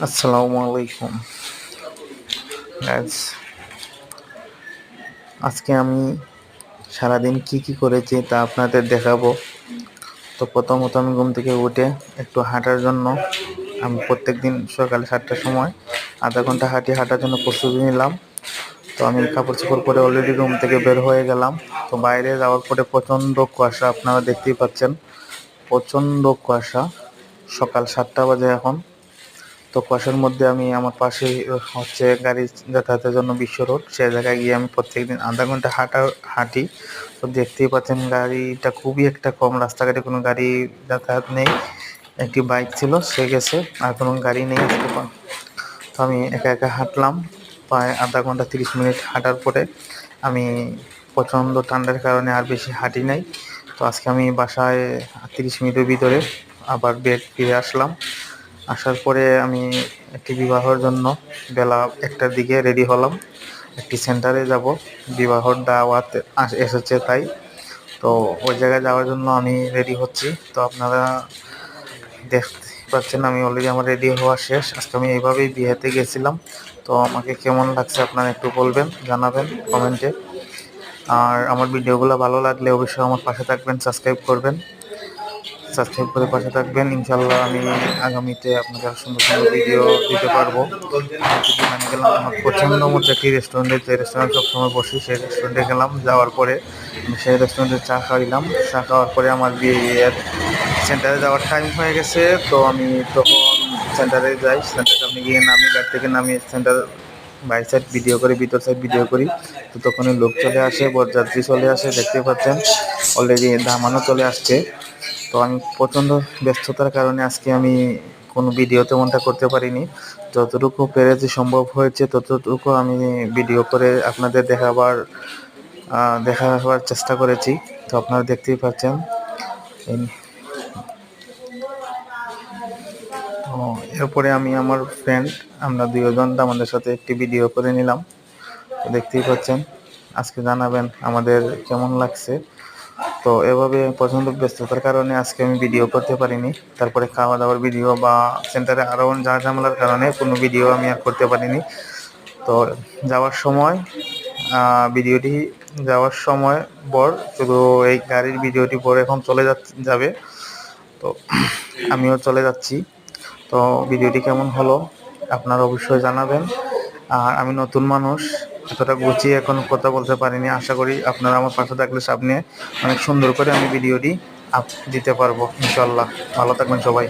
আসসালামু আলাইকুম গাইস। আজকে আমি সারাদিন কি করেছি তা আপনাদের দেখাবো। তো প্রথমত আমি ঘুম থেকে উঠে একটু হাঁটার জন্য আমি প্রত্যেকদিন সকালে 7টার সময় আধা ঘন্টা হাঁটার জন্য প্রস্তুতি নিলাম। তো আমি কাপড় চোপড় পরে অলরেডি রুম থেকে বের হয়ে গেলাম। তো বাইরে যাওয়ার পরে প্রচণ্ড কুয়াশা, আপনারা দেখতেই পাচ্ছেন, প্রচণ্ড কুয়াশা। সকাল 7টা বাজে এখন। তো কুয়াশার মধ্যে আমি আমার পাশে হচ্ছে গাড়ি যাতায়াতের জন্য বিশ্ব রোড, সে জায়গায় গিয়ে আমি প্রত্যেকদিন আধা ঘন্টা হাঁটি। তো দেখতেই পাচ্ছেন গাড়িটা খুবই একটা কম, রাস্তাঘাটে কোনো গাড়ি যাতায়াত নেই। একটি বাইক ছিল, সে গেছে, আর কোনো গাড়ি নেই আজকে। তো আমি একা একা হাঁটলাম প্রায় আধা ঘন্টা 30 মিনিট হাঁটার পরে আমি প্রচণ্ড ঠান্ডার কারণে আর বেশি হাঁটি নাই। তো আজকে আমি বাসায় 30 মিনিটের ভিতরে আবার বেড ফিরে আসলাম। আসার পরে আমি একটি বিবাহের জন্য বেলা 1টার দিকে রেডি হলাম। একটি সেন্টারে যাব, বিবাহর দাওয়াত এসেছে তাই। তো ওই জায়গায় যাওয়ার জন্য আমি রেডি হচ্ছি। তো আপনারা দেখতে পাচ্ছেন আমি অলরেডি আমার রেডি হওয়া শেষ। আজকে আমি এইভাবেই বিয়েতে গেছিলাম। তো আমাকে কেমন লাগছে আপনারা একটু বলবেন, জানাবেন কমেন্টে। আর আমার ভিডিওগুলো ভালো লাগলে অবশ্যই আমার পাশে থাকবেন, সাবস্ক্রাইব করে পাশে থাকবেন। ইনশাল্লাহ আমি আগামীতে আপনাদের সুন্দর সুন্দর ভিডিও দিতে পারবো। আমি গেলাম আমার পছন্দ মতো একটি রেস্টুরেন্টে, যে রেস্টুরেন্ট সবসময় বসি, সেই রেস্টুরেন্টে গেলাম। যাওয়ার পরে আমি সেই রেস্টুরেন্টে চা খাইলাম। চা খাওয়ার পরে আমার বিয়ের সেন্টারে যাওয়ার টাইম হয়ে গেছে। তো আমি তখন সেন্টারে যাই। সেন্টারে আমি গিয়ে নামি, গাড়ি থেকে নামি সেন্টার বাইক সাইড ভিডিও করি, ভিতর সাইড ভিডিও করি। তো তখনই লোক চলে আসে, বরযাত্রী চলে আসে, দেখতে পাচ্ছেন অলরেডি দামানও চলে আসছে। তো আমি প্রচণ্ড ব্যস্ততার কারণে আজকে আমি কোনো ভিডিও তেমনটা করতে পারিনি। যতটুকু পেরেছি, সম্ভব হয়েছে ততটুকু আমি ভিডিও করে আপনাদের দেখাবার চেষ্টা করেছি। তো আপনারা দেখতেই পাচ্ছেন। তো এরপরে আমি আমার ফ্রেন্ড, আমরা দুজন আমাদের সাথে একটি ভিডিও করে নিলাম। তো দেখতেই পাচ্ছেন। আজকে জানাবেন আমাদের কেমন লাগছে। তো এভাবে প্রচণ্ড ব্যস্ততার কারণে আজকে আমি ভিডিও করতে পারিনি। তারপরে খাওয়া দাওয়ার ভিডিও বা সেন্টারে আরও ঝামেলার কারণে কোনো ভিডিও আমি আর করতে পারিনি। তো যাওয়ার সময় ভিডিওটি যাওয়ার সময় বর শুধু এই গাড়ির ভিডিওটি পরে এখন চলে যাবে। তো আমিও চলে যাচ্ছি। তো ভিডিওটি কেমন হলো আপনারা অবশ্যই জানাবেন। আর আমি নতুন মানুষ, এতটা গুছিয়ে এখন কথা বলতে পারিনি। আশা করি আপনারা আমার পাশে থাকলে সামনে অনেক সুন্দর করে আমি ভিডিওটি দিতে পারবো ইনশাল্লাহ। ভালো থাকবেন সবাই।